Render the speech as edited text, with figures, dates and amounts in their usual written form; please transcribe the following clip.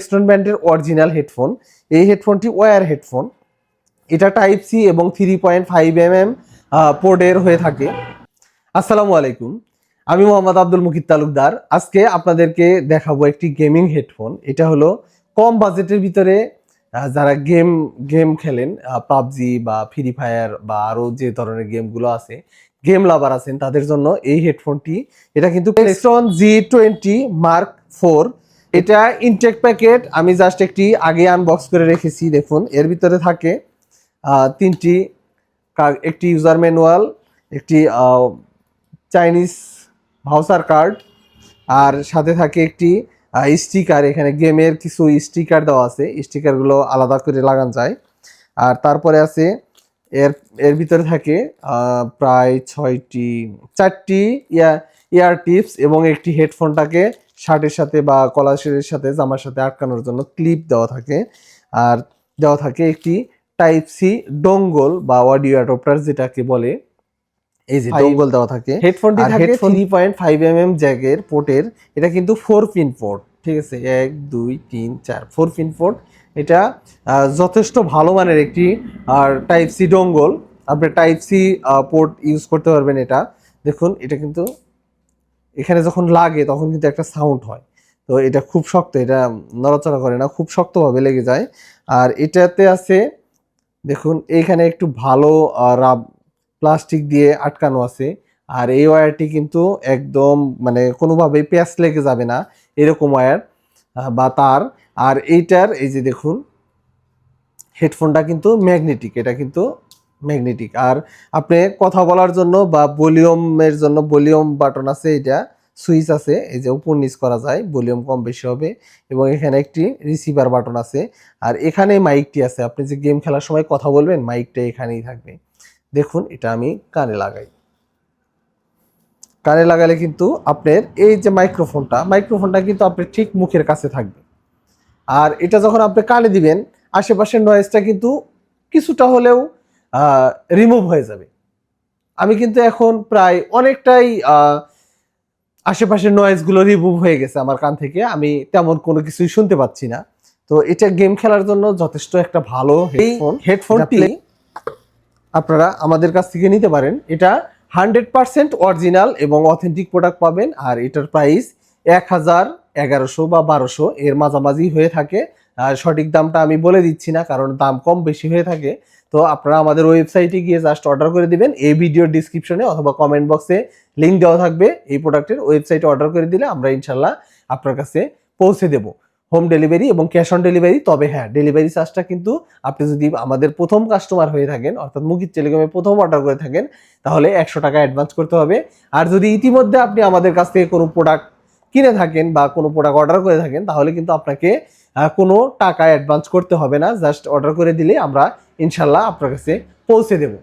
টেক্সটন ব্র্যান্ডের original headphone. এই হেডফোনটি ওয়্যার হেডফোন, এটা টাইপ সি এবং 3.5 mm পোর্টের হয়ে থাকে। আসসালামু আলাইকুম, আমি মোহাম্মদ আব্দুল মুকিত তালুকদার। আজকে আপনাদেরকে দেখাবো একটি গেমিং হেডফোন। এটা হলো কম বাজেটের ভিতরে যারা গেম খেলেন, পাবজি বা ফ্রি ফায়ার বা আরও যে ধরনের গেমগুলো আছে, গেম লাভার আছেন তাদের জন্য এই হেডফোনটি। এটা কিন্তু টেক্সটন G20 Mark 4। এটা ইনটেক প্যাকেট আমি জাস্ট একটি আগে আনবক্স করে রেখেছি। দেখুন এর ভিতরে থাকে তিনটি, একটি ইউজার ম্যানুয়াল, একটি চাইনিজ ভাউচার কার্ড, আর সাথে থাকে একটি স্টিকার। এখানে গেমের কিছু স্টিকার দেওয়া আছে, স্টিকারগুলো আলাদা করে লাগানো যায়। আর তারপরে আছে এর ভিতরে থাকে প্রায় 4টি ইয়ার টিপস এবং একটি হেডফোনটাকে শার্টের সাথে বা কলারের সাথে জামার সাথে আটকানোর জন্য ক্লিপ দেওয়া থাকে। আর দেওয়া থাকে একটি টাইপ সি ডোঙ্গল বা অডিও অ্যাডাপ্টার যেটাকে বলে, এই যে ডোঙ্গল দেওয়া থাকে। হেডফোনটি থাকে 3.5 mm জ্যাকের পোর্টের। এটা কিন্তু 4 পিন পোর্ট, ঠিক আছে, 1 2 3 4 4 পিন পোর্ট। এটা যথেষ্ট ভালো মানের একটি আর টাইপ সি ডোঙ্গল। আপনি টাইপ সি পোর্ট ইউজ করতে পারবেন। এটা দেখুন, এটা কিন্তু এখানে যখন লাগে তখন কিন্তু একটা সাউন্ড হয়। তো এটা খুব শক্ত, এটা নড়াচড়া করে না, খুব শক্তভাবে লেগে যায়। আর এটাতে আছে দেখুন এইখানে একটু ভালো প্লাস্টিক দিয়ে আটকানো আছে। আর এই ওয়্যারটি কিন্তু একদম মানে কোনোভাবেই প্যাচ লেগে যাবে না, এরকম ওয়্যার বা তার। আর এইটার এই যে দেখুন হেডফোনটা কিন্তু ম্যাগনেটিক, এটা কিন্তু ম্যাগনেটিক। আর আপনি কথা বলার জন্য বা ভলিউমের জন্য ভলিউম বাটন আছে, এটা সুইচ আছে, এই যে উপর নিচ করা যায়, ভলিউম কম বেশি হবে। এবং এখানে একটি রিসিভার বাটন আছে। আর এখানে মাইকটি আছে, আপনি যে গেম খেলার সময় কথা বলবেন মাইকটা এখানেই থাকবে। দেখুন এটা আমি কানে লাগাই, কানে লাগালে কিন্তু আপনার এই যে মাইক্রোফোনটা কিন্তু আপনার ঠিক মুখের কাছে থাকবে। আর এটা যখন আপনি কানে দিবেন আশেপাশের নয়েজটা কিন্তু কিছুটা হলেও রিমুভ হয়ে যাবে। আমি কিন্তু এখন প্রায় অনেকটাই আশেপাশের নয়েজগুলো রিমুভ হয়ে গেছে আমার কান থেকে, আমি তেমন কোনো কিছুই শুনতে পাচ্ছি না। তো এটা গেম খেলার জন্য যথেষ্ট একটা ভালো হেডফোনটি আপনারা আমাদের কাছ থেকে নিতে পারেন। এটা 100% অরিজিনাল এবং অথেন্টিক প্রোডাক্ট পাবেন। আর এটার প্রাইস 1000, 1100 বা 1200 এর মাঝামাঝি হয়ে থাকে। সঠিক দামটা আমি বলে দিচ্ছি না, কারণ দাম কম বেশি হয়ে থাকে। তো আপনারা আমাদের ওয়েবসাইটে গিয়ে জাস্ট অর্ডার করে দিবেন। এই ভিডিওর ডিসক্রিপশনে অথবা কমেন্ট বক্সে লিঙ্ক দেওয়া থাকবে এই প্রোডাক্টের। ওয়েবসাইটে অর্ডার করে দিলে আমরা ইনশাল্লাহ আপনার কাছে পৌঁছে দেবো, হোম ডেলিভারি এবং ক্যাশ অন ডেলিভারি। তবে হ্যাঁ, ডেলিভারি চার্জটা কিন্তু আপনি যদি আমাদের প্রথম কাস্টমার হয়ে থাকেন, অর্থাৎ মুকিত টেলিকমে প্রথম অর্ডার করে থাকেন, তাহলে 100 টাকা অ্যাডভান্স করতে হবে। আর যদি ইতিমধ্যে আপনি আমাদের কাছ থেকে কোনো প্রোডাক্ট কিনে থাকেন বা কোনো প্রোডাক্ট অর্ডার করে থাকেন, তাহলে কিন্তু আপনাকে কোনো টাকা অ্যাডভান্স করতে হবে না। জাস্ট অর্ডার করে দিলে আমরা ইনশাল্লাহ আপনার কাছে পৌঁছে দেবো।